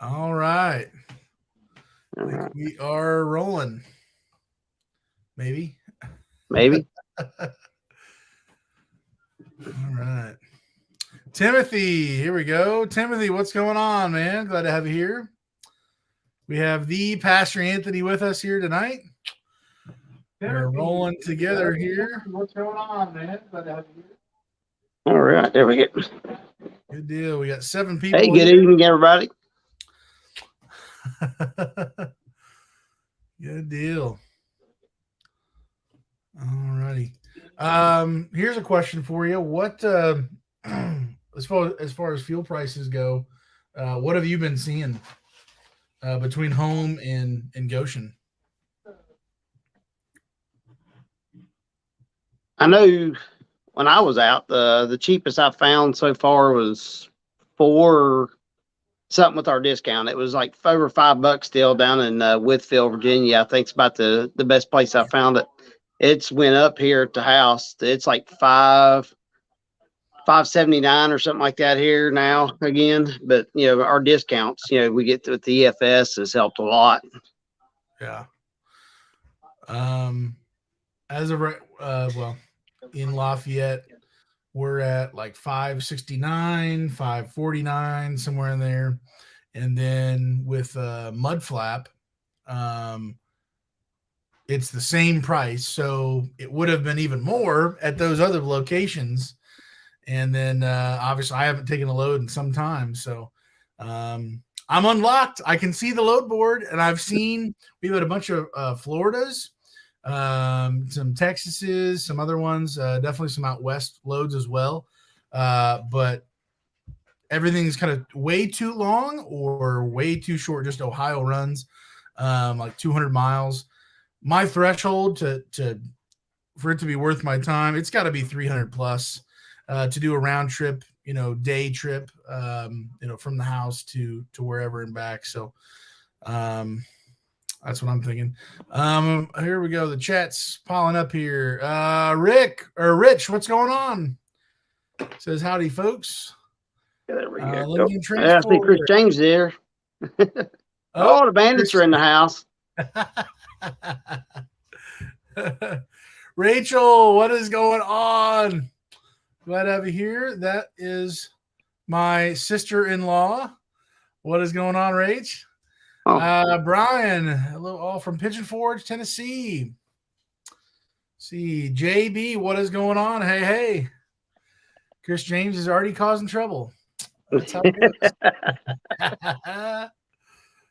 All right. All I think right. we are rolling. Maybe. Maybe. All right. Timothy, here we go. Timothy, what's going on, man? Glad to have you here. We have the Pastor Anthony with us here tonight. We're rolling together here. What's going on, man? Glad to have you here. All right. There we go. Good deal. We got 7 Hey, people good here. evening, everybody. Good deal. All righty. Here's a question for you. What as far as fuel prices go, what have you been seeing between home and Goshen? I know when I was out, the cheapest I found so far was four something with our discount. It was like over $5 still down in Withfield, Virginia. I think it's about the best place I found it. It's went up here at the house. It's like 5.79 or something like that here now again. But our discounts, we get with the EFS has helped a lot. Yeah. Um, as of right, well, in Lafayette, we're at like 569, 549, somewhere in there. And then with Mud Flap, um, it's the same price. So it would have been even more at those other locations. And then obviously I haven't taken a load in some time. So I'm unlocked. I can see the load board, and I've seen we've had a bunch of Floridas, some Texases, some other ones, definitely some out west loads as well. But everything's kind of way too long or way too short. Just Ohio runs, like 200 miles. My threshold to for it to be worth my time, it's got to be 300 plus to do a round trip, day trip, from the house to wherever and back. So um, that's what I'm thinking. Here we go. The chat's piling up here. Rich, what's going on? Says howdy, folks. There we go. Lincoln I see Chris Transport. James there. Oh, Oh, the bandits Chris. are in the house. Rachel, what is going on? Glad to have you here. That is my sister-in-law. What is going on, Rach? Oh, Brian, hello, all from Pigeon Forge, Tennessee. See, JB, what is going on? Hey, hey. Chris James is already causing trouble. That's how it goes.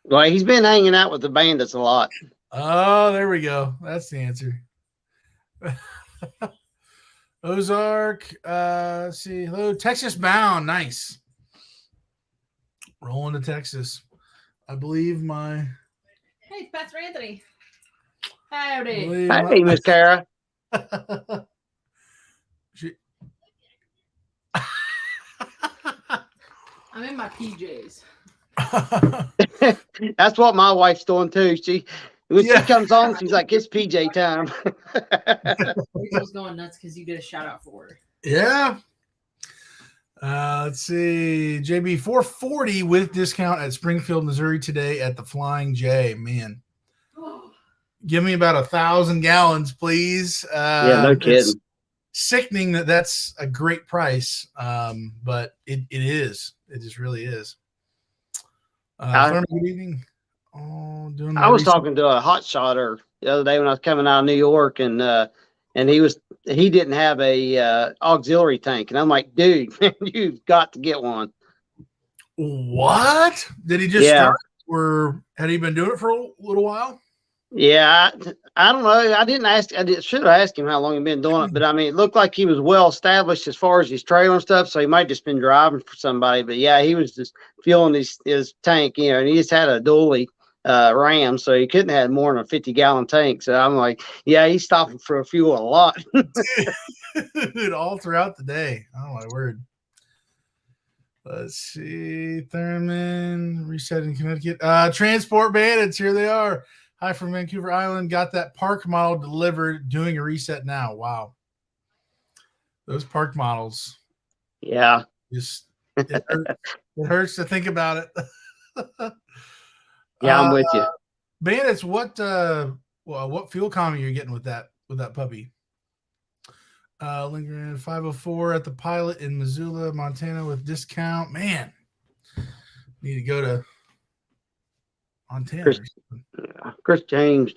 well, he's been hanging out with the bandits a lot. Oh, there we go. That's the answer. Ozark, let's see. Hello, Texas bound. Nice. Rolling to Texas. I believe my. Hey, it's Pastor Anthony. Howdy. Hey, Miss Kara. She... I'm in my PJs. That's what my wife's doing too. When she comes on, she's like, "It's PJ time." Rachel's going nuts because you get a shout out for her. Yeah. Let's see. JB 440 with discount at Springfield, Missouri today at the Flying J. Man. Give me about 1,000 gallons, please. Yeah, no kidding. It's sickening that's a great price, but it is. It just really is. Good evening. Oh, I was talking to a hot shotter the other day when I was coming out of New York, and he didn't have a auxiliary tank, and I'm like, dude, you've got to get one. What? Did he just start, or had he been doing it for a little while? Yeah, I don't know. I didn't ask. Should have asked him how long he'd been doing it, but I mean, it looked like he was well established as far as his trailer and stuff. So he might just been driving for somebody. But yeah, he was just fueling his tank, and he just had a dually Ram, so he couldn't have more than a 50-gallon tank. So I'm like, yeah, he's stopping for fuel a lot. Dude, all throughout the day. Oh my word. Let's see. Thurman, reset in Connecticut. Transport Bandits, here they are. Hi from Vancouver Island. Got that park model delivered. Doing a reset now. Wow. Those park models. Yeah. Just it hurts to think about it. Yeah, I'm with you. Bandits, what fuel economy are you getting with that puppy? Lingering 504 at the Pilot in Missoula, Montana with discount. Man, need to go to Montana. Chris James,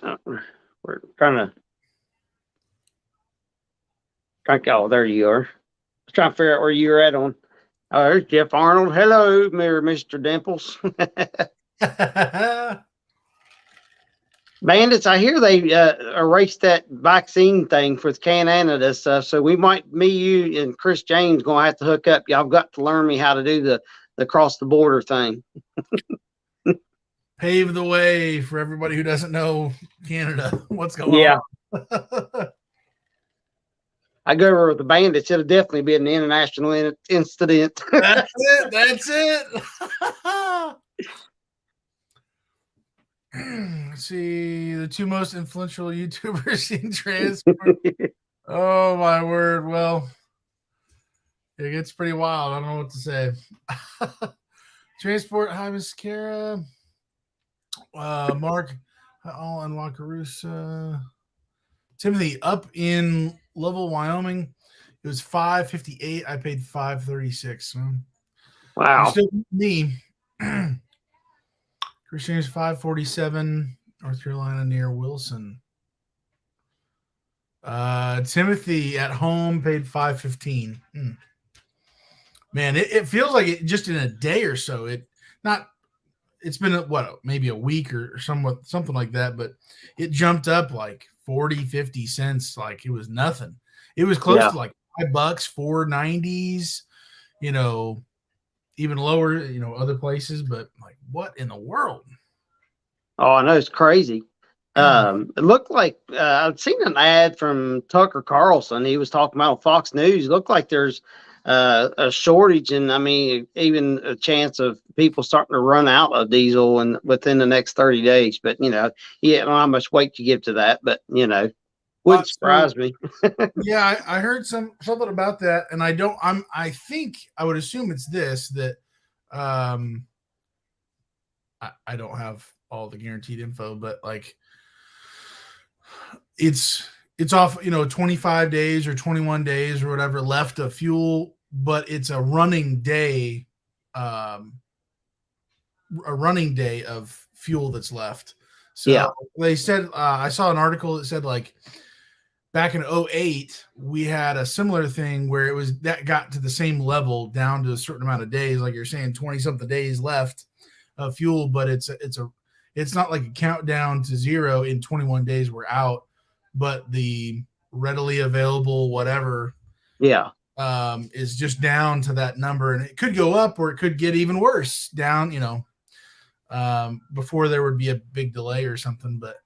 we're trying to. Oh, there you are. I was trying to figure out where you're at on. Oh, there's Jeff Arnold. Hello, Mr. Dimples. Bandits, I hear they erased that vaccine thing for Canada stuff. So me, you, and Chris James gonna have to hook up. Y'all got to learn me how to do the cross the border thing. Pave the way for everybody who doesn't know Canada. What's going on? I go over with the Bandits. It'll definitely be an international incident. That's it. That's it. Let's see, the two most influential YouTubers in transport. Oh my word! Well, it gets pretty wild. I don't know what to say. Transport, hi, Miss Kara. Mark, all in Wakarusa. Timothy, up in Lovell, Wyoming, it was $5.58. I paid $5.36. Wow. Still me. Christian's $5.47. North Carolina near Wilson. Timothy at home paid $5.15. Man, it feels like it just in a day or so. It's been maybe a week or something like that, but it jumped up like 40, 50 cents. Like it was nothing. It was close to like $5, $4.90s, even lower, other places, but like what in the world? Oh, I know, it's crazy. It looked like I've seen an ad from Tucker Carlson. He was talking about Fox News. It looked like there's a shortage, and I mean, even a chance of people starting to run out of diesel and within the next 30 days. But I don't know how much weight you give to that, but wouldn't surprise me. Yeah, I heard something about that, and I think I would assume it's this that I don't have all the guaranteed info, but like it's off 25 days or 21 days or whatever left of fuel, but it's a running day of fuel that's left. So they said I saw an article that said like back in 2008 we had a similar thing where it was that got to the same level down to a certain amount of days, like you're saying, 20 something days left of fuel, but it's not like a countdown to zero in 21 days we're out, but the readily available whatever is just down to that number, and it could go up or it could get even worse down, before there would be a big delay or something. But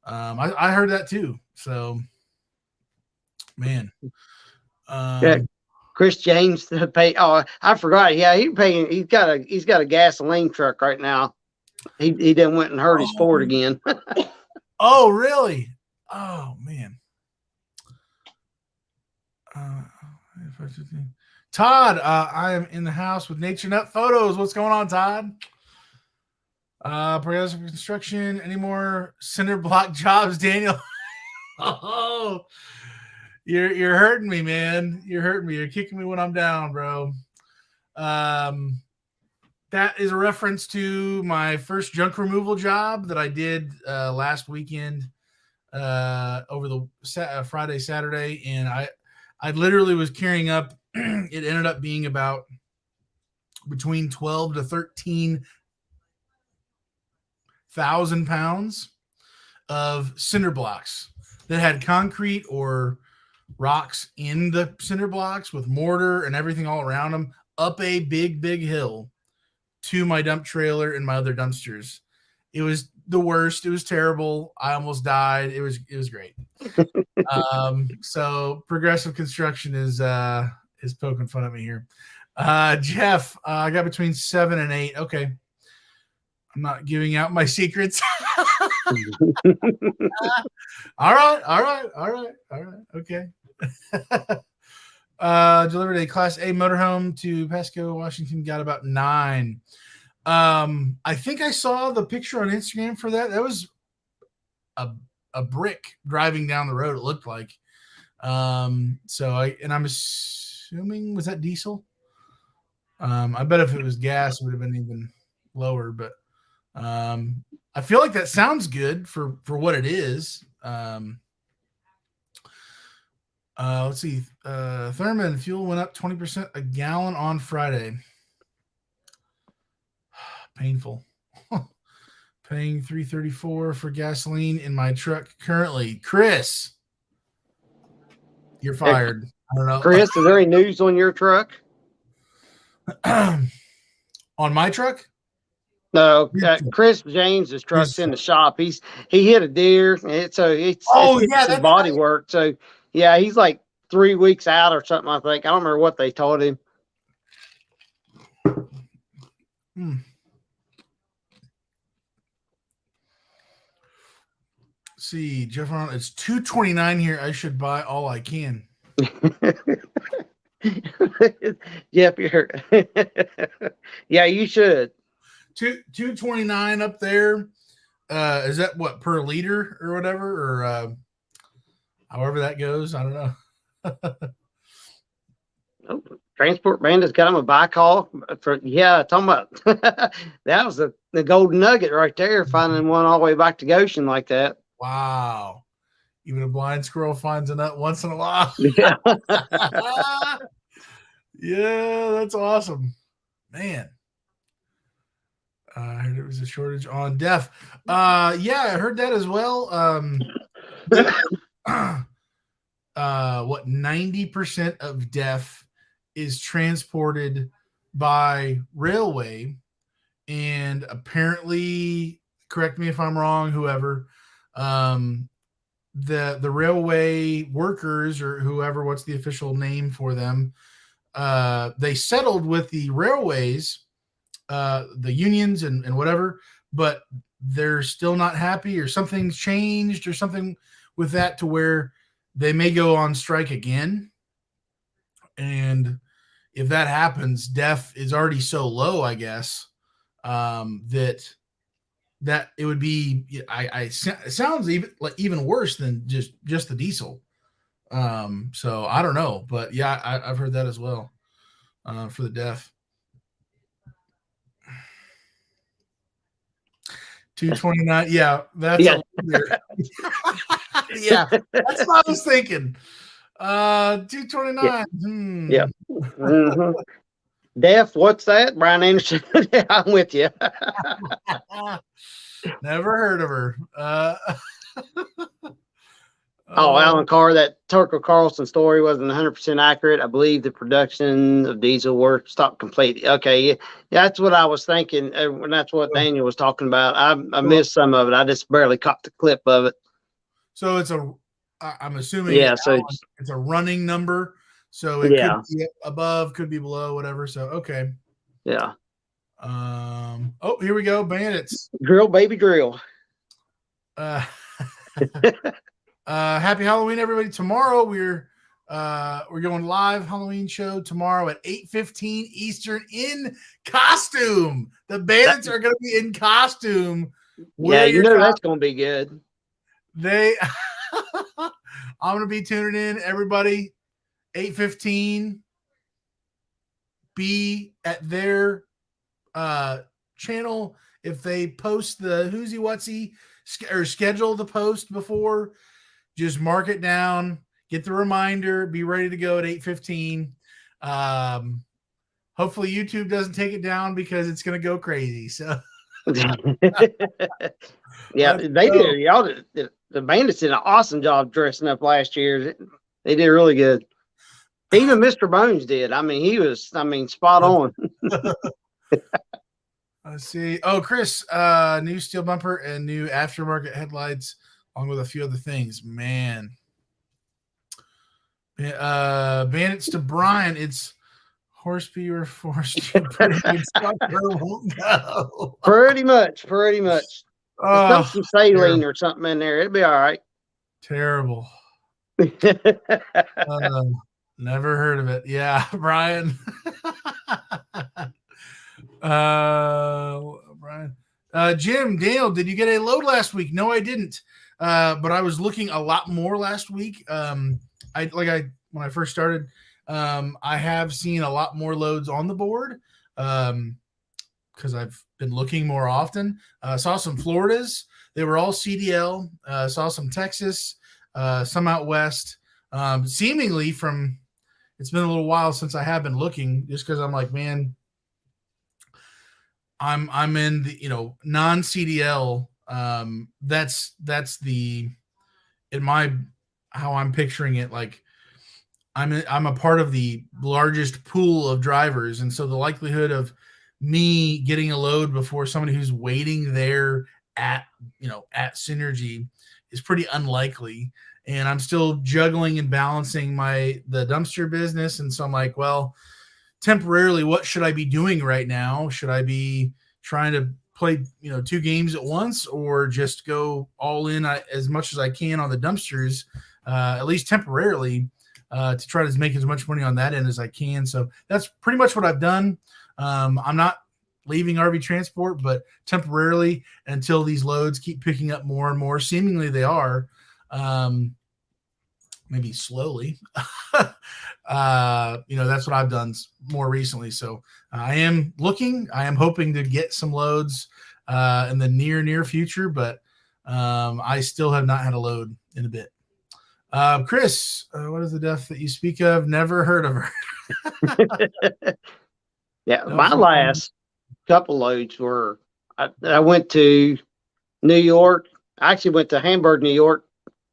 I heard that too. So man. Chris James to pay. Oh, I forgot. Yeah, he's got a gasoline truck right now. He then went and hurt his Ford again. Oh, really? Oh, man. Todd, I am in the house with Nature Nut Photos. What's going on, Todd? Progressive Construction. Any more cinder block jobs, Daniel? Oh, you're hurting me, man. You're hurting me. You're kicking me when I'm down, bro. That is a reference to my first junk removal job that I did last weekend over the Friday, Saturday. And I literally was carrying up. It ended up being about between 12 to 13,000 pounds of cinder blocks that had concrete or rocks in the cinder blocks with mortar and everything all around them up a big hill to my dump trailer and my other dumpsters. It was the worst. It was terrible. I almost died. It was great. So Progressive Construction is poking fun at me here. Jeff, I got between 7 and 8. Okay. I'm not giving out my secrets. All right. Okay. Delivered a Class A motorhome to Pasco, Washington. Got about 9. I think I saw the picture on Instagram for that. That was a brick driving down the road. It looked like. I'm assuming, was that diesel? I bet if it was gas, it would have been even lower. But I feel like that sounds good for what it is. Let's see. Thurman fuel went up 20% a gallon on Friday. Painful. Paying $3.34 for gasoline in my truck currently. Chris, you're fired. I don't know. Chris, is there any news on your truck? On my truck? No, Chris James's truck's in the shop. He hit a deer, it's his body right. work. So yeah, he's like 3 weeks out or something. I think I don't remember what they told him. See, Jeff Arnold, it's $2.29 here. I should buy all I can. Yep, you're yeah, you should. $2.29 up there. Is that what, per liter or whatever, or however that goes? I don't know. Oh, Transport Bandit's got him a buy call for talking about that was the golden nugget right there, finding one all the way back to Goshen like that. Wow. Even a blind squirrel finds a nut once in a while. Yeah. Yeah, that's awesome. Man. I heard there was a shortage on DEF. Yeah, I heard that as well. What 90% of DEF is transported by railway, and apparently, correct me if I'm wrong, whoever, the railway workers or whoever, what's the official name for them, they settled with the railways, the unions and whatever, but they're still not happy, or something's changed or something with that to where they may go on strike again. And if that happens, DEF is already so low, I guess, that it would be, it sounds even worse than just the diesel. So I don't know, but yeah, I've heard that as well, for the DEF. 229. Yeah, that's yeah. Yeah, that's what I was thinking. 229. Yeah. Mm-hmm. DEF, what's that? Brian Anderson. I'm with you. Never heard of her. Alan Carr, that Tucker Carlson story wasn't 100% accurate. I believe the production of diesel work stopped completely. Okay, yeah, that's what I was thinking, and that's what Daniel was talking about. I missed some of it. I just barely caught the clip of it. So I'm assuming, so it's a running number. So it could be above, could be below, whatever. So okay. Yeah. Oh, here we go. Bandits. Drill, baby, drill. Happy Halloween, everybody. Tomorrow we're going live Halloween show tomorrow at 8:15 Eastern in costume. The bandits are going to be in costume. Yeah, you know that's going to be good. I'm going to be tuning in, everybody. 8:15. Be at their channel. If they post the whoosy whatsy or schedule the post before, just mark it down, get the reminder, be ready to go at 8:15. Hopefully YouTube doesn't take it down because it's going to go crazy. So yeah, they did. Y'all did. The bandits did an awesome job dressing up last year. They did really good. Even Mr. Bones did. I mean, he was, spot on. Let's see. Oh, Chris, new steel bumper and new aftermarket headlights, along with a few other things. Man. Bandits to Brian. It's Horseby or Forced. Won't go. Pretty much. Some saline or something in there. It'll be all right. Terrible. Never heard of it. Yeah, Brian. Jim, Dale, did you get a load last week? No, I didn't. But I was looking a lot more last week. When I first started, I have seen a lot more loads on the board. Because I've been looking more often. Saw some Floridas. They were all CDL. Saw some Texas, some out west. Seemingly from, it's been a little while since I have been looking, just because I'm like, man, I'm in the non CDL. That's the in my how I'm picturing it. Like I'm a part of the largest pool of drivers, and so the likelihood of me getting a load before somebody who's waiting there at Synergy is pretty unlikely. And I'm still juggling and balancing the dumpster business, and so I'm like, well, temporarily, what should I be doing right now? Should I be trying to play 2 games at once, or just go all in as much as I can on the dumpsters, at least temporarily, to try to make as much money on that end as I can? So that's pretty much what I've done. I'm not leaving RV transport, but temporarily until these loads keep picking up more and more. Seemingly they are, maybe slowly. That's what I've done more recently. So I am looking. I am hoping to get some loads in the near future, but I still have not had a load in a bit. Chris, what is the DEF that you speak of? Never heard of her. Yeah, my last couple loads were I went to New York. I actually went to Hamburg, New York,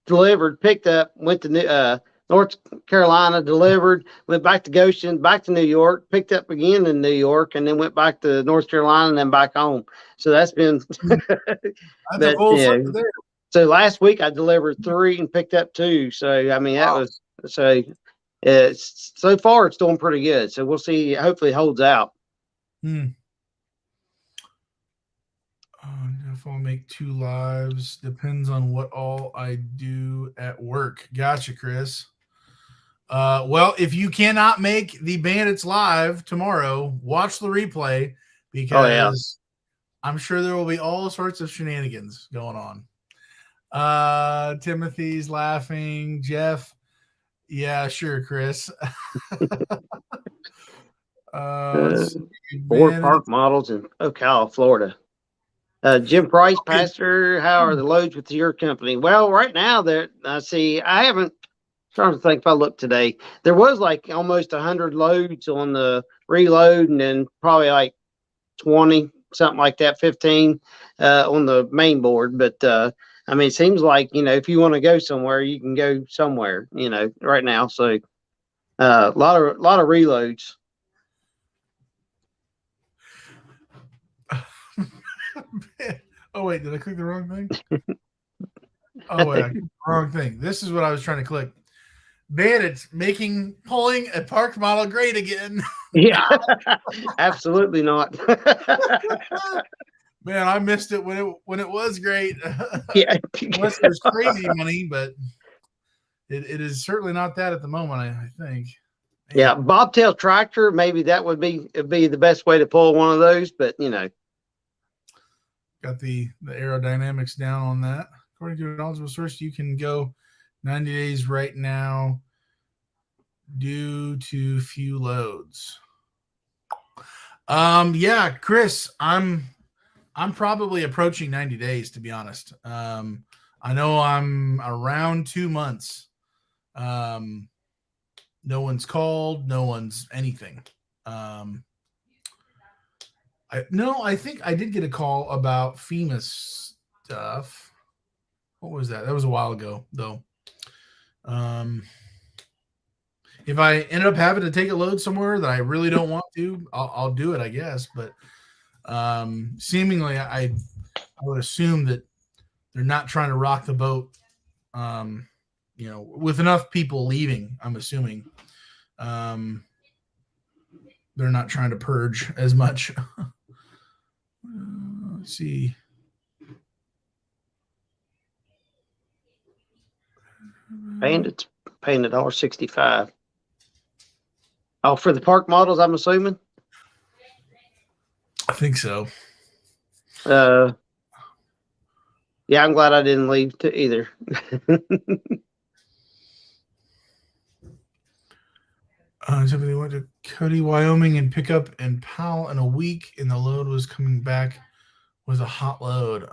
delivered, picked up, went to North Carolina, delivered, went back to Goshen, back to New York, picked up again in New York, and then went back to North Carolina and then back home. So that's been that's a full circle there. So last week I delivered 3 and picked up 2. So I mean, that was so. So far it's doing pretty good. So we'll see. Hopefully it holds out. If I'll make 2 lives, depends on what all I do at work. Gotcha, Chris. Well, if you cannot make the Bandits live tomorrow, watch the replay, because I'm sure there will be all sorts of shenanigans going on. Timothy's laughing. Jeff, yeah, sure, Chris. 4 park models in Ocala, Florida. Jim Price, Pastor, how are the loads with your company? Well, right now I haven't, trying to think if I looked today. There was like almost 100 loads on the reload, and then probably like 20, something like that, 15 on the main board. But I mean, it seems like, if you want to go somewhere, you can go somewhere, right now. So a lot of reloads. Oh wait, did I click the wrong thing? Oh wait, I clicked the wrong thing. This is what I was trying to click. Bandits pulling a parked model great again. Yeah, absolutely not. Man, I missed it when it was great. Yeah, unless there's crazy money, but it is certainly not that at the moment. I think. Man. Yeah, bobtail tractor. Maybe that would be the best way to pull one of those, but Got the aerodynamics down on that. According to a knowledgeable source, you can go 90 days right now due to few loads. Yeah, Chris, I'm probably approaching 90 days, to be honest. I know I'm around 2 months. No one's called, no one's anything. I think I did get a call about FEMA stuff. What was that? That was a while ago, though. If I ended up having to take a load somewhere that I really don't want to, I'll do it, I guess. But seemingly, I would assume that they're not trying to rock the boat. With enough people leaving, I'm assuming they're not trying to purge as much. Let's see. Paying $1.65. Oh, for the park models, I'm assuming. I think so. Yeah, I'm glad I didn't leave to either. Somebody went to Cody, Wyoming, and pick up in Powell in a week, and the load was coming back with a hot load.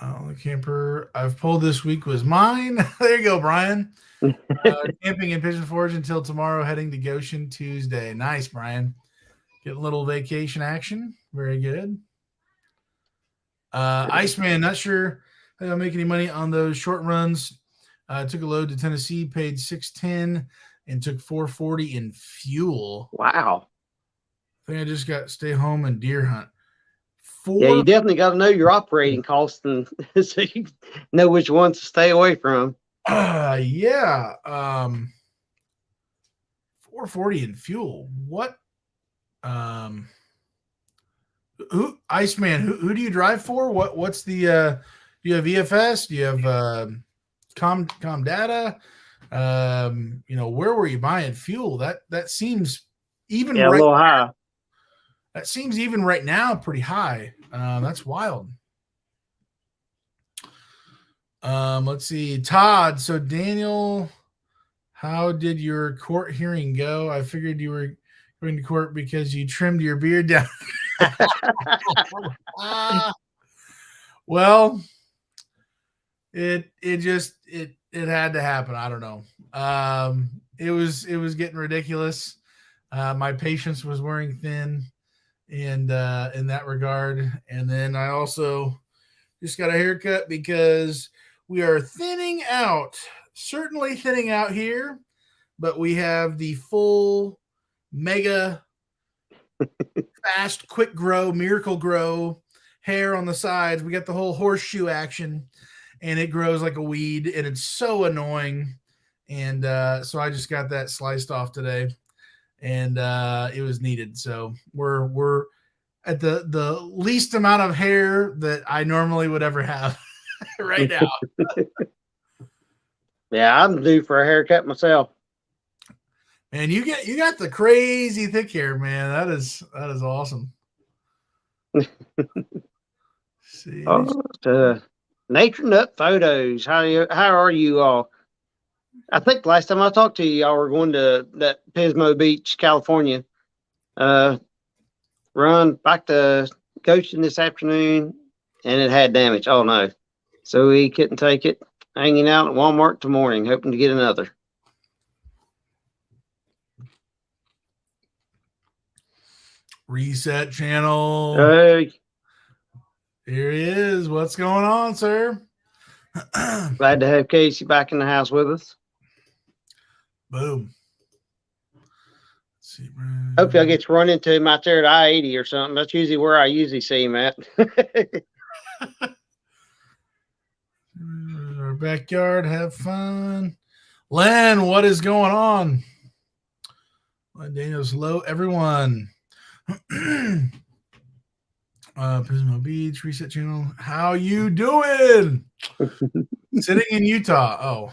The camper I've pulled this week was mine. There you go, Brian. Camping in Pigeon Forge until tomorrow, heading to Goshen Tuesday. Nice, Brian. Get a little vacation action. Very good. Iceman, not sure how to make any money on those short runs. Took a load to Tennessee, paid $610, and took $440 in fuel. Wow. I think I just got to stay home and deer hunt. Yeah, you definitely got to know your operating costs, and so you know which ones to stay away from. Yeah. 440 in fuel. What? Who Iceman? Who do you drive for? What's the? Do you have EFS? Do you have com data? Where were you buying fuel? That seems even a little high. That seems even right now pretty high. That's wild. Let's see, Todd. So Daniel, how did your court hearing go? I figured you were going to court because you trimmed your beard down. Well, it had to happen. I don't know. It was getting ridiculous. My patience was wearing thin, and in that regard. And then I also just got a haircut because we are thinning out. Certainly thinning out here, but we have the full mega fast, quick grow, miracle grow hair on the sides. We got the whole horseshoe action, and it grows like a weed, and it's so annoying. And so I just got that sliced off today, and it was needed. So we're at the least amount of hair that I normally would ever have right now. Yeah, I'm due for a haircut myself. And you got the crazy thick hair, man. That is awesome. See, Nature Nut Photos. How are you all? I think last time I talked to you, y'all were going to that Pismo Beach, California. Run back to Goshen this afternoon, and it had damage. Oh no! So we couldn't take it. Hanging out at Walmart till morning, hoping to get another. Reset channel. Hey. Here he is. What's going on, sir? Glad to have Casey back in the house with us. Boom. Let's see, hopefully I get to run into him out there at I-80 or something. That's usually where I usually see him at. Our backyard, have fun. Len, what is going on? Daniel's low, everyone. Pismo Beach, reset channel. How you doing? Sitting in Utah. Oh.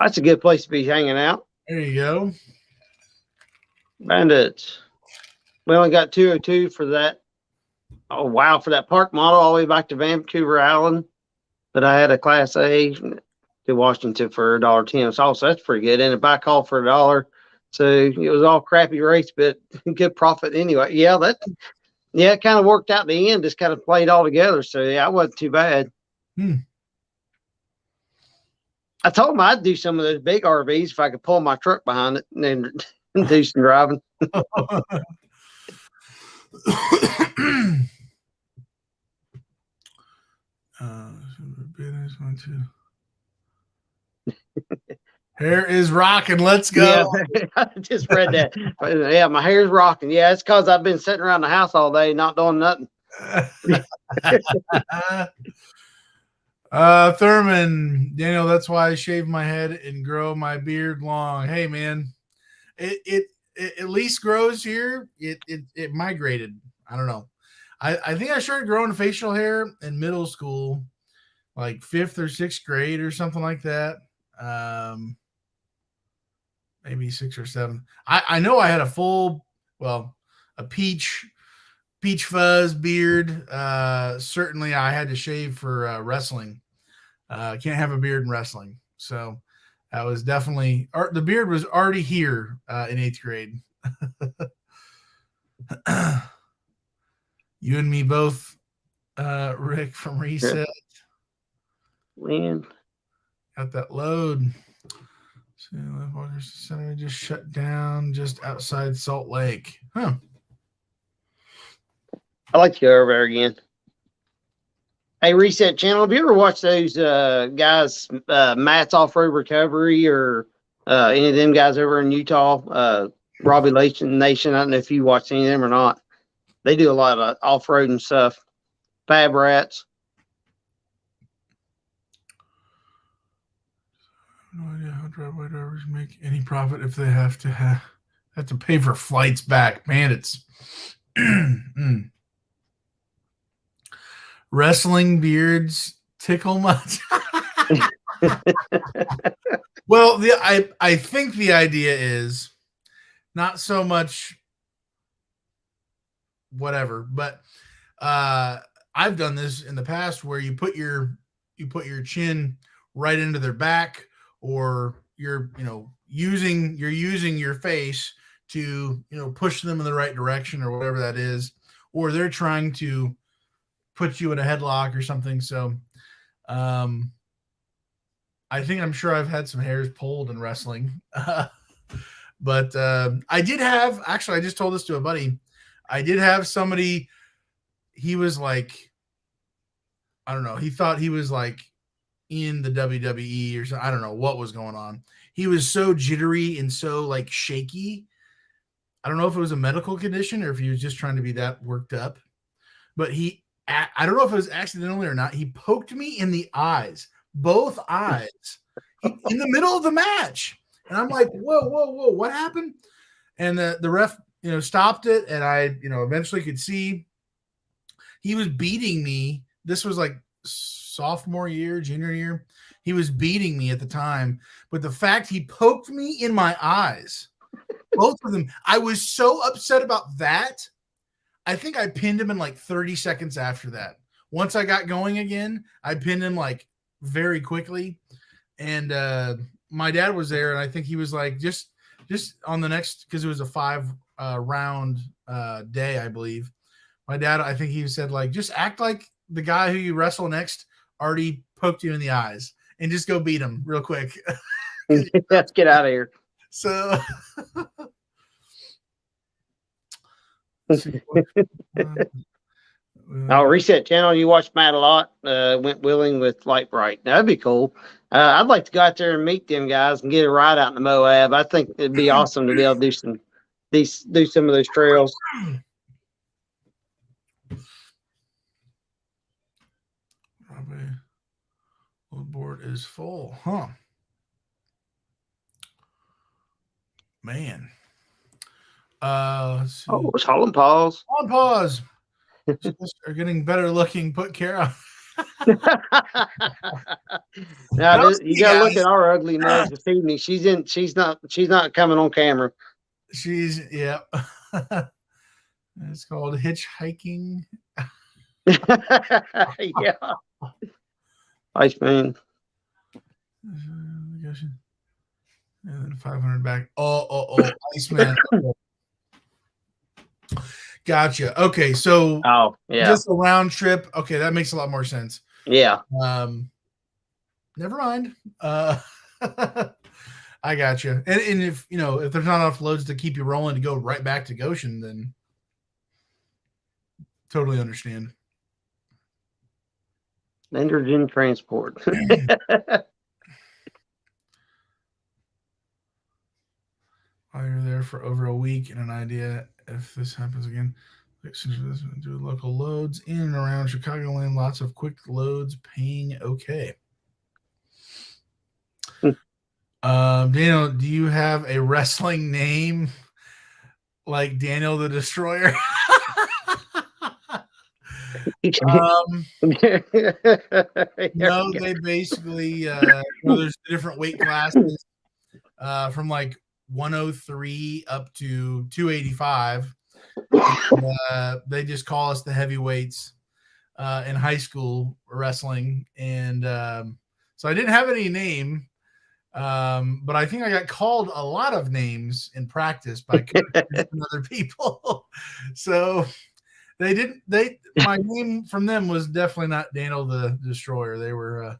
That's a good place to be hanging out. There you go. Bandits. We only got 202 for that. Oh, wow. For that park model all the way back to Vancouver Island. But I had a Class A to Washington for $1.10. So that's pretty good. And a back haul for $1. So it was all crappy race, but good profit anyway. Yeah, it kind of worked out in the end. Just kind of played all together. So yeah, it wasn't too bad. I told him I'd do some of those big RVs if I could pull my truck behind it and do some driving. Hair is rocking. Let's go. Yeah, I just read that. Yeah, my hair's rocking. Yeah, it's because I've been sitting around the house all day not doing nothing. Thurman, Daniel, that's why I shave my head and grow my beard long. Hey, man, it at least grows here. It migrated. I don't know. I think I started growing facial hair in middle school, like 5th or 6th grade or something like that. Maybe 6th or 7th. I know I had a full, well, a peach fuzz beard. Certainly I had to shave for wrestling. Can't have a beard in wrestling. So that was definitely the beard was already here in 8th grade. You and me both, Rick from Reset. Man. Got that load. Center just shut down just outside Salt Lake. Huh. I like to go over there again. Hey, Reset Channel, have you ever watched those guys, Matt's Off-Road Recovery or any of them guys over in Utah? Robbie Nation, I don't know if you watched any of them or not. They do a lot of off-road and stuff. Fab Rats. No idea how driveway drivers make any profit if they have to pay for flights back. Man, it's wrestling beards tickle much. Well, I think the idea is not so much whatever, but I've done this in the past where you put your chin right into their back, or you're using your face to push them in the right direction or whatever that is, or they're trying to put you in a headlock or something. So I'm sure I've had some hairs pulled in wrestling. But I did have, actually, I just told this to a buddy. I did have somebody, he was like, I don't know, he thought he was like in the WWE or something. I don't know what was going on. He was so jittery and so like shaky. I don't know if it was a medical condition or if he was just trying to be that worked up. But I don't know if it was accidentally or not. He poked me in the eyes, both eyes, in the middle of the match. And I'm like, whoa, what happened? And the ref, stopped it. And I, eventually could see he was beating me. This was like sophomore year, junior year. He was beating me at the time. But the fact he poked me in my eyes, both of them, I was so upset about that. I think I pinned him in like 30 seconds after that. Once I got going again, I pinned him like very quickly. And my dad was there, and I think he was like, just on the next, because it was a 5 round day, I believe. My dad, I think he said, like, just act like the guy who you wrestle next already poked you in the eyes and just go beat him real quick. Let's get out of here. So I'll Reset Channel. You watch Matt a lot. Went wheeling with Light Bright. That'd be cool. I'd like to go out there and meet them guys and get a ride out in the Moab. I think it'd be awesome to be able to do some of those trails. Board is full, huh? Man. Let's see. Oh, it's Holland Paws. On pause. Are getting better looking. Put Kara. Now you gotta look at our ugly mugs this evening. She's not coming on camera. Yeah. It's called hitchhiking. Yeah. Iceman. And then 500 back. Oh, Iceman. Gotcha. Okay, so just a round trip. Okay, that makes a lot more sense. Yeah. Never mind. I got you. And if if there's not enough loads to keep you rolling to go right back to Goshen, then totally understand. Nitrogen transport. While you're there for over a week, and an idea if this happens again, do local loads in and around Chicagoland. Lots of quick loads, paying okay. Daniel, do you have a wrestling name like Daniel the Destroyer? No, they basically there's different weight classes from like 103 up to 285, They just call us the heavyweights in high school wrestling. And so I didn't have any name, but I think I got called a lot of names in practice by coaches and other people. So my name from them was definitely not Daniel the Destroyer. They were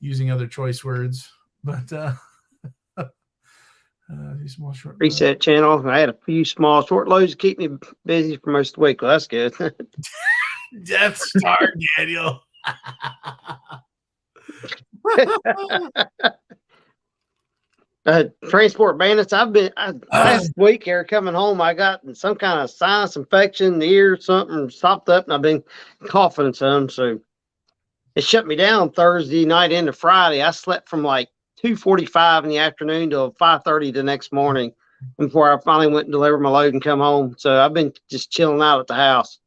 using other choice words, but these small short Reset channel. I had a few small short loads to keep me busy for most of the week. Well, that's good. Death Star Daniel. Transport bandits. Last week here coming home, I got some kind of sinus infection in the ear, something stopped up, and I've been coughing some. So it shut me down Thursday night into Friday. I slept from like 2:45 in the afternoon till 5:30 the next morning before I finally went and delivered my load and come home. So I've been just chilling out at the house.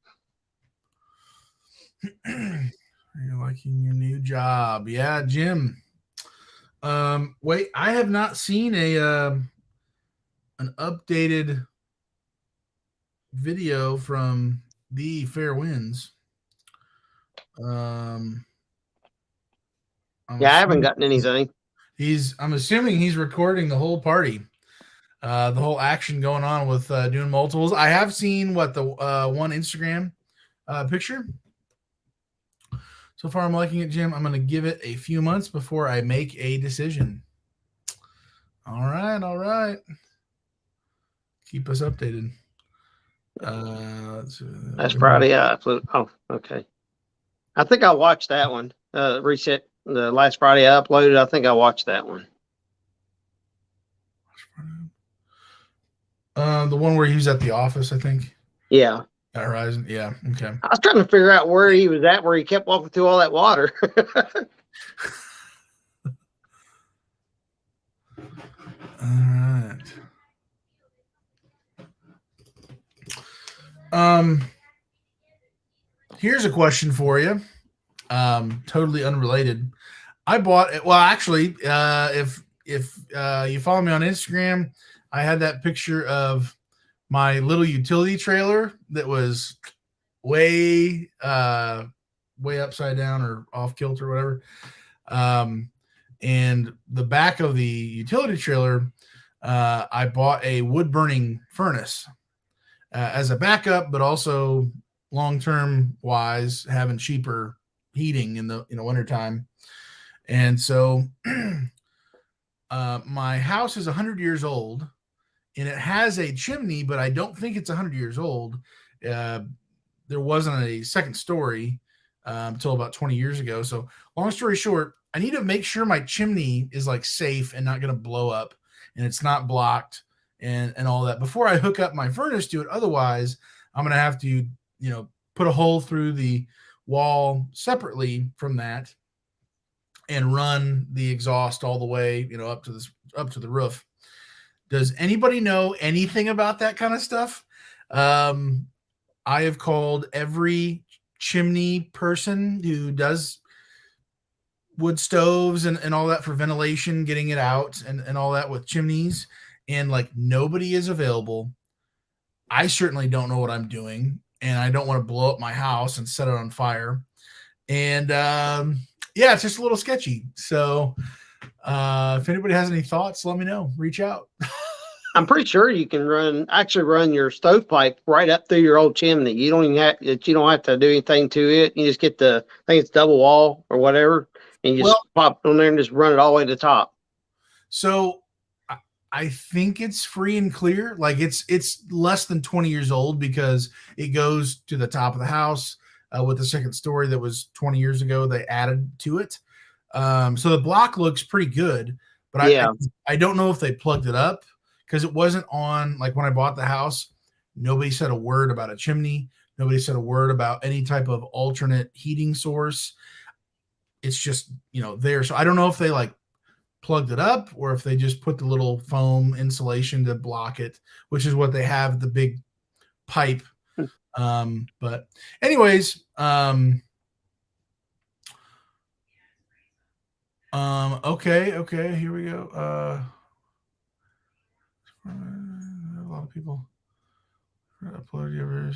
You're liking your new job. Yeah, Jim. Wait, I have not seen an updated video from the Fair Winds. I haven't gotten anything. I'm assuming he's recording the whole party, the whole action going on with doing multiples. I have seen the one Instagram picture. So far, I'm liking it, Jim. I'm going to give it a few months before I make a decision. All right. Keep us updated. That's Friday. Oh, okay. I think I watched that one. Reset the last Friday I uploaded. I think I watched that one. The one where he was at the office, I think. Yeah. At Horizon. Yeah. Okay. I was trying to figure out where he was at, where he kept walking through all that water. All right. Here's a question for you. Totally unrelated. I bought it. Well, actually, if you follow me on Instagram, I had that picture of my little utility trailer that was way upside down or off kilter or whatever. And the back of the utility trailer, I bought a wood burning furnace as a backup, but also long-term wise, having cheaper heating in the wintertime. And so my house is 100 years old and it has a chimney, but I don't think it's 100 years old. There wasn't a second story until about 20 years ago. So long story short, I need to make sure my chimney is like safe and not going to blow up and it's not blocked and all that before I hook up my furnace to it. Otherwise, I'm going to have to, put a hole through the wall separately from that and run the exhaust all the way, up to the roof. Does anybody know anything about that kind of stuff? I have called every chimney person who does wood stoves and all that for ventilation, getting it out and all that with chimneys. And like nobody is available. I certainly don't know what I'm doing. And I don't want to blow up my house and set it on fire. And it's just a little sketchy. So if anybody has any thoughts, let me know. Reach out. I'm pretty sure you can run your stovepipe right up through your old chimney. You don't have to do anything to it. You just get I think it's double wall or whatever, and you just pop it on there and just run it all the way to the top. So I think it's free and clear. Like it's less than 20 years old because it goes to the top of the house with the second story that was 20 years ago. They added to it. So the block looks pretty good, but I don't know if they plugged it up because it wasn't on, like when I bought the house, nobody said a word about a chimney. Nobody said a word about any type of alternate heating source. It's just, there. So I don't know if they like plugged it up or if they just put the little foam insulation to block it, which is what they have, the big pipe. But anyways, okay, here we go. A lot of people Upload yours.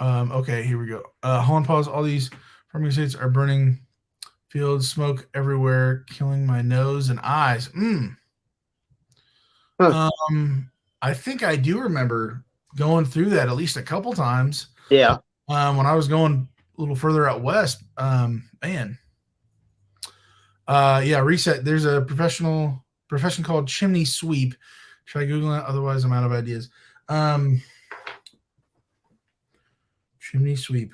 Okay, here we go. Hold on, pause. All these farming states are burning fields, smoke everywhere, killing my nose and eyes. I think I do remember going through that at least a couple times. Yeah. When I was going a little further out west. Man. Yeah, reset. There's a profession called chimney sweep. Should I Google it? Otherwise, I'm out of ideas. Chimney sweep.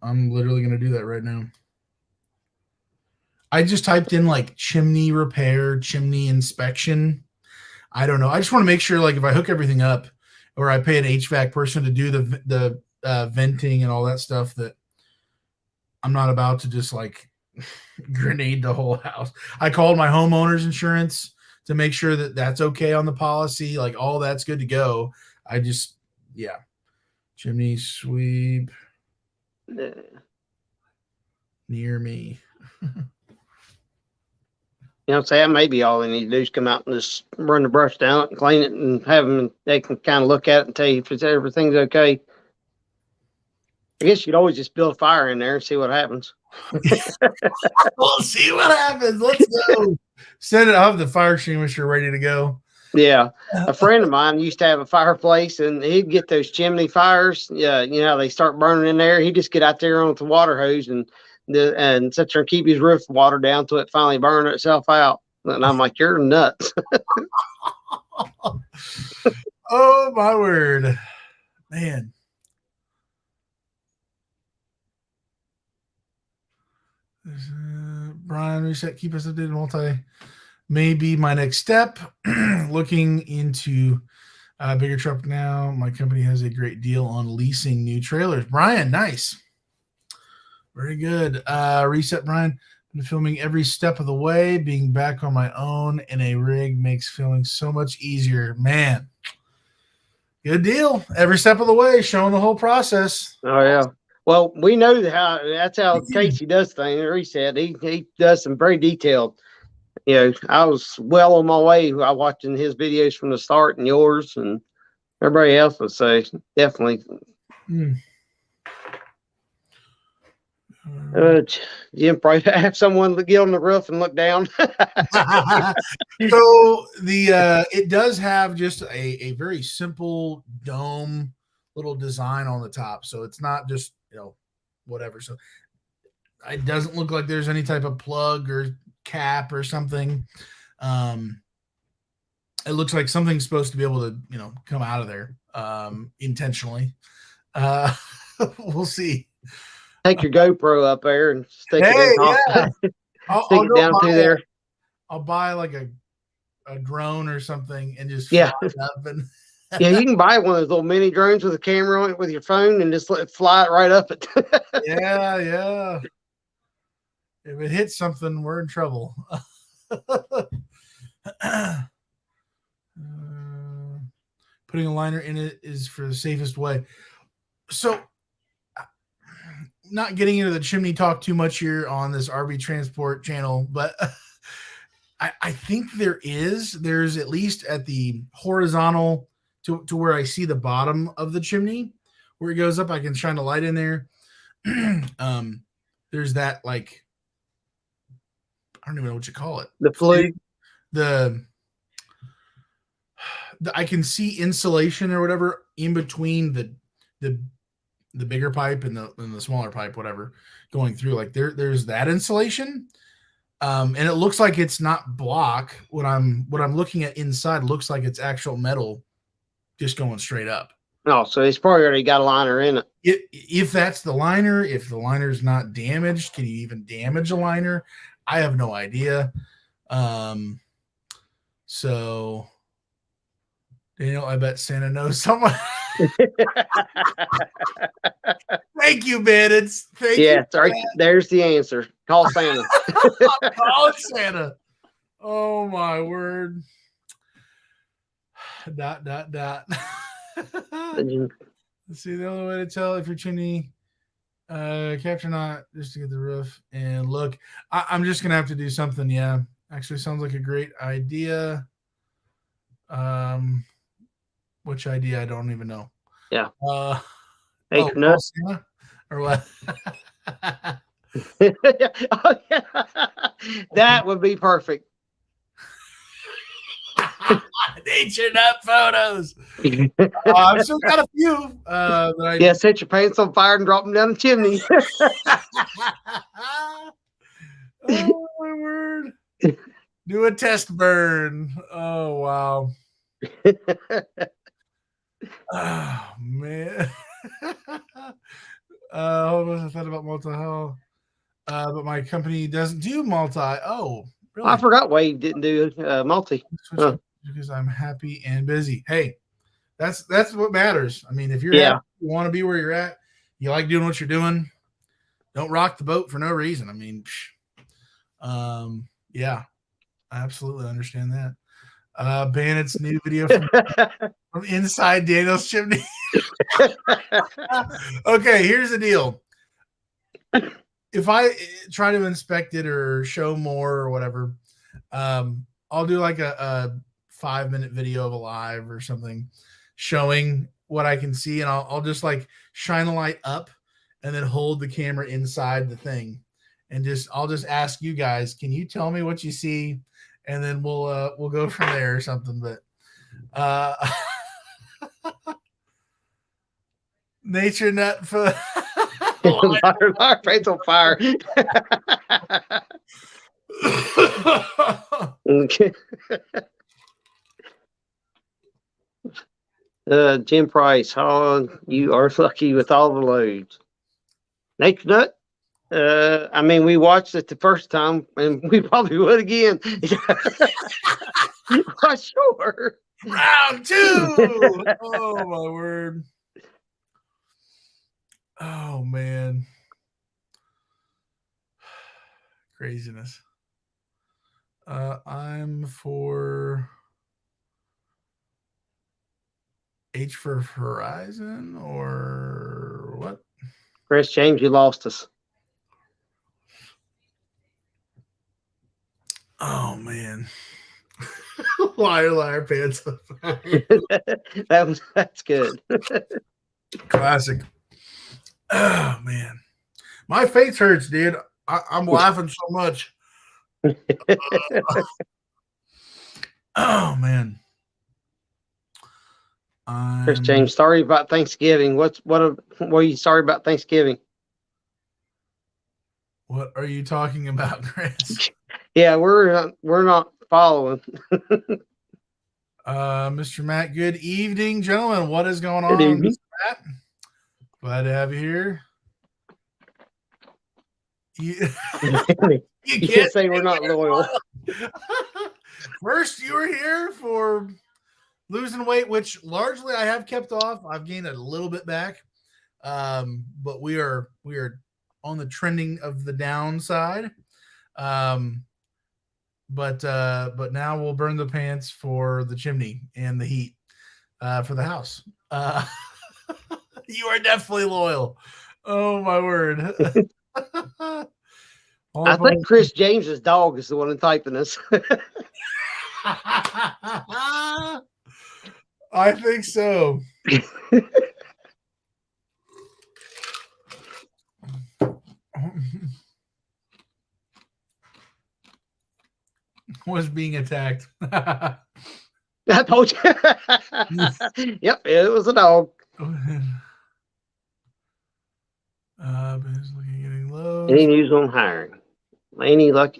I'm literally going to do that right now. I just typed in like chimney repair, chimney inspection. I don't know. I just want to make sure, like, if I hook everything up or I pay an HVAC person to do the venting and all that stuff, that I'm not about to just like grenade the whole house. I called my homeowner's insurance to make sure that that's okay on the policy. Like, all that's good to go. I just, yeah. Chimney sweep near me. You know, say that may be all they need to do is come out and just run the brush down and clean it and have them, they can kind of look at it and tell you if everything's okay. I guess you'd always just build a fire in there and see what happens. We'll see what happens. Let's go. Send it. I'll have the fire extinguisher ready to go. Yeah. A friend of mine used to have a fireplace and he'd get those chimney fires. Yeah. You know, they start burning in there. He'd just get out there on with the water hose and sit there and keep his roof water down till it finally burned itself out. And I'm like, you're nuts. Oh, my word. Man. Brian, reset, keep us updated. May be my next step. Looking into a bigger truck now. My company has a great deal on leasing new trailers. Brian, nice. Very good. Reset, Brian. Been filming every step of the way. Being back on my own in a rig makes filming so much easier. Man, good deal. Every step of the way, showing the whole process. Oh, yeah. Well, we know that's how Casey does things. Reset. He does some very detailed. You know, I was well on my way. I watching his videos from the start and yours and everybody else would say definitely. Jim probably have someone get on the roof and look down. So it does have just a very simple dome little design on the top. So it's not just, whatever. So it doesn't look like there's any type of plug or cap or something. It looks like something's supposed to be able to, come out of there intentionally. We'll see. Take your GoPro up there and stick it in. Stick it down through there. I'll buy like a drone or something and just fly it up and yeah, you can buy one of those little mini drones with a camera on it with your phone and just let it fly it right up it. Yeah. If it hits something, we're in trouble. Putting a liner in it is for the safest way. So, not getting into the chimney talk too much here on this RV Transport channel, but I think there's at least at the horizontal to where I see the bottom of the chimney where it goes up. I can shine a light in there. There's that, like, I don't even know what you call it. The flue. I can see insulation or whatever in between the bigger pipe and the smaller pipe, whatever, going through. Like there's that insulation. And it looks like it's not block. What I'm looking at inside looks like it's actual metal just going straight up. Oh, so it's probably already got a liner in it. If that's the liner, if the liner's not damaged, can you even damage a liner? I have no idea. So Daniel, I bet Santa knows someone. Thank you, man. Thank you. Right. There's the answer. Call Santa. Call Santa. Oh my word. ... Let's see, the only way to tell if your chimney capture not just to get the roof and look. I'm just gonna have to do something. Yeah, actually sounds like a great idea. Which idea? I don't even know. Yeah. Oh, Nut. Santa? Or what? Oh, yeah. That would be perfect. Nature nut photos. I've still got a few that Yeah, set your pants on fire and drop them down the chimney. Oh my word. Do a test burn. Oh wow. Oh man. Hold on, I thought about multi-health. But my company doesn't do multi. Oh, really? I forgot Wade didn't do multi. Huh. Because I'm happy and busy. Hey, that's what matters. I mean, if you're Yeah. happy, you want to be where you're at, you like doing what you're doing, don't rock the boat for no reason. I mean, yeah, I absolutely understand that. Bandit's new video from inside Daniel's chimney. Okay, here's the deal. If I try to inspect it or show more or whatever, I'll do like a 5-minute video of a live or something showing what I can see, and I'll just like shine a light up and then hold the camera inside the thing, and I'll just ask you guys, can you tell me what you see, and then we'll go from there or something. But nature nut for Our pants on fire. Okay. Jim Price, you are lucky with all the loads. Nature Nut. I mean, we watched it the first time, and we probably would again. For sure. Round 2. Oh my word. Oh man. Craziness. I'm for H for Horizon or what? Chris James, you lost us. Oh man. liar pants. That's good. Classic. Oh man. My face hurts, dude. I'm laughing so much. Oh man. Chris James, sorry about Thanksgiving. What are you sorry about Thanksgiving? What are you talking about, Chris? Yeah, we're not following. Mr. Matt, good evening, gentlemen. What is going on, evening. Mr. Matt? Glad to have you here. You can't say we're not loyal. First, you were here for losing weight, which largely I have kept off. I've gained a little bit back, but we are on the trending of the downside. But now we'll burn the pants for the chimney and the heat for the house. You are definitely loyal. Oh my word. I think Chris James's dog is the one typing us. I think so. Was being attacked. I told you. Yep, it was a dog. Business looking getting low. Any news on hiring? Any luck?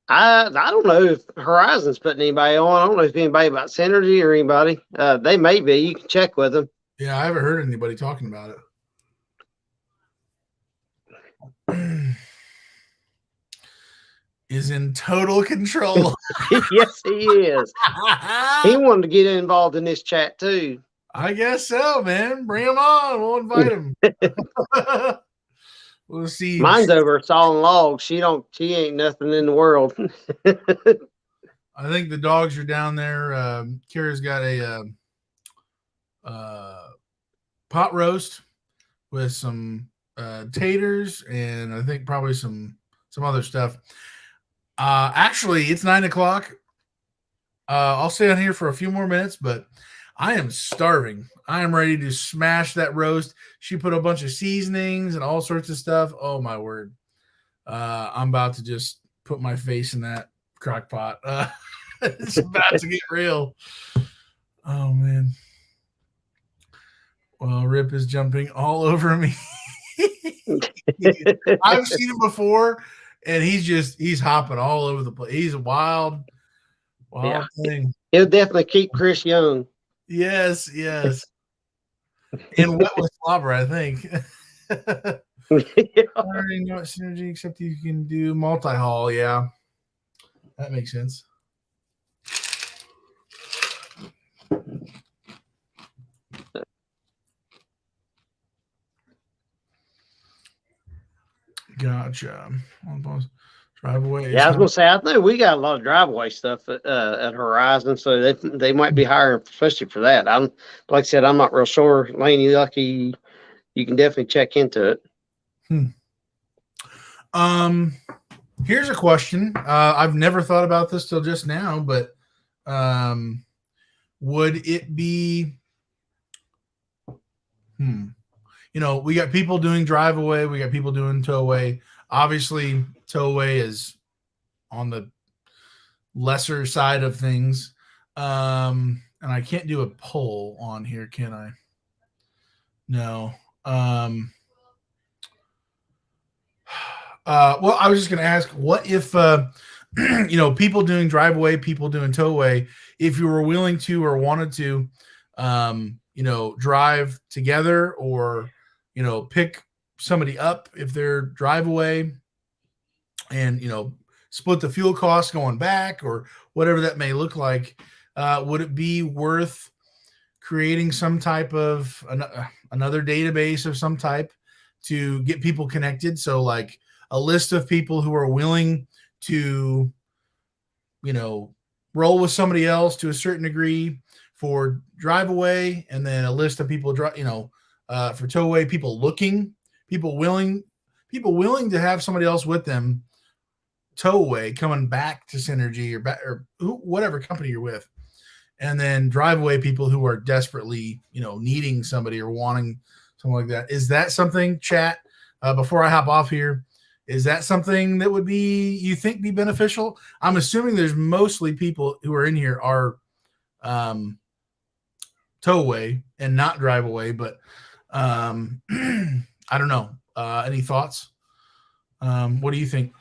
I don't know if Horizon's putting anybody on. I don't know if anybody about Synergy or anybody. They may be. You can check with them. Yeah, I haven't heard anybody talking about it. Is in total control. Yes, he is. He wanted to get involved in this chat too. I guess so, man. Bring him on. We'll invite him. We'll see. Mine's over sawing logs. She ain't nothing in the world. I think the dogs are down there. Kira's got a pot roast with some taters and I think probably some other stuff. Actually, it's 9:00. I'll stay on here for a few more minutes, but I am starving. I am ready to smash that roast. She put a bunch of seasonings and all sorts of stuff. Oh my word. I'm about to just put my face in that crock pot. It's about to get real. Oh man. Well, Rip is jumping all over me. I've seen him before, and he's hopping all over the place. He's a wild thing. He'll definitely keep Chris young. Yes. And wet with slobber, I think. I already know what synergy, except you can do multi-haul. Yeah, that makes sense. Gotcha. Driveway. Yeah, I was gonna say I know we got a lot of driveway stuff at Horizon, so they might be hiring especially for that. I'm like I said, I'm not real sure. Laney, lucky, you can definitely check into it. Here's a question. I've never thought about this till just now, but would it be? You know, we got people doing drive away, we got people doing tow away. Obviously, tow away is on the lesser side of things. And I can't do a poll on here, can I? No. Well, I was just going to ask, what if, you know, people doing drive away, people doing tow away, if you were willing to or wanted to, you know, drive together or, you know, pick somebody up if they're drive away and, you know, split the fuel costs going back or whatever that may look like. Would it be worth creating some type of another database of some type to get people connected? So like a list of people who are willing to, you know, roll with somebody else to a certain degree for drive away, and then a list of people, you know, for tow away, people willing to have somebody else with them tow away coming back to Synergy or back or whatever company you're with, and then drive away people who are desperately, you know, needing somebody or wanting something like that. Is that something, chat? Before I hop off here, is that something that would be, you think, be beneficial? I'm assuming there's mostly people who are in here are tow away and not drive away, but I don't know. Any thoughts? What do you think?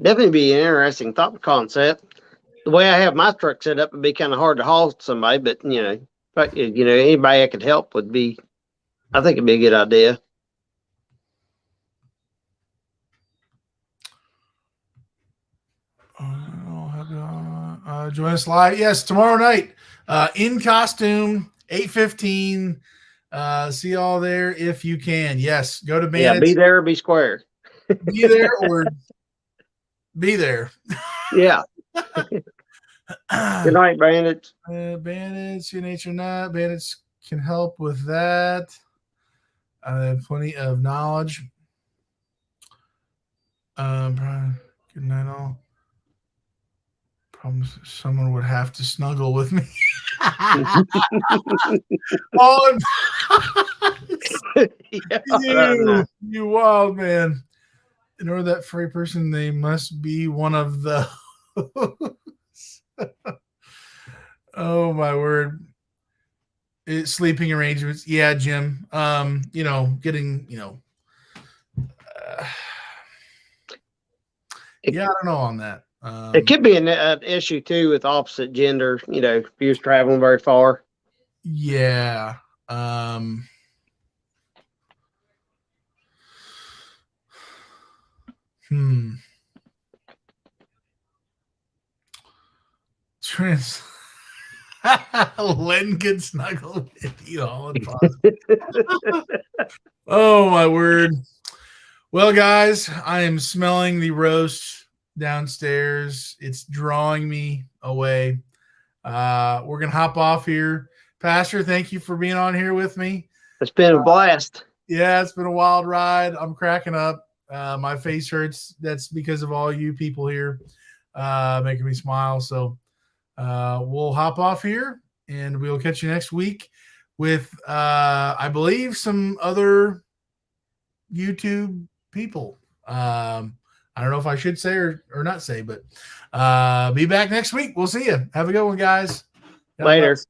Definitely be an interesting thought concept. The way I have my truck set up would be kind of hard to haul somebody, but you know, anybody I could help would be, I think it'd be a good idea. Join us live. Yes, tomorrow night, in costume, 8:15. See y'all there if you can. Yes, go to Bandits. Yeah, be there or be square. Be there or be there. Yeah. Good night, Bandits. Bandits, your nature not. Bandits can help with that. I have plenty of knowledge. Good night, all. Problems. Someone would have to snuggle with me. Oh, you wild man. In order that for a person, they must be one of those. Oh my word. Sleeping arrangements. Yeah, Jim. You know, getting, you know, yeah, I don't know on that. It could be an issue too with opposite gender, you know, if you're traveling very far. Yeah. Len could snuggle with you all in Oh my word. Well, guys, I am smelling the roast downstairs. It's drawing me away. We're gonna hop off here. Pastor, thank you for being on here with me. It's been a blast. Yeah, it's been a wild ride. I'm cracking up. My face hurts. That's because of all you people here making me smile. So we'll hop off here and we'll catch you next week with, I believe, some other YouTube people. I don't know if I should say or not say, but be back next week. We'll see you. Have a good one, guys. God Later. bless.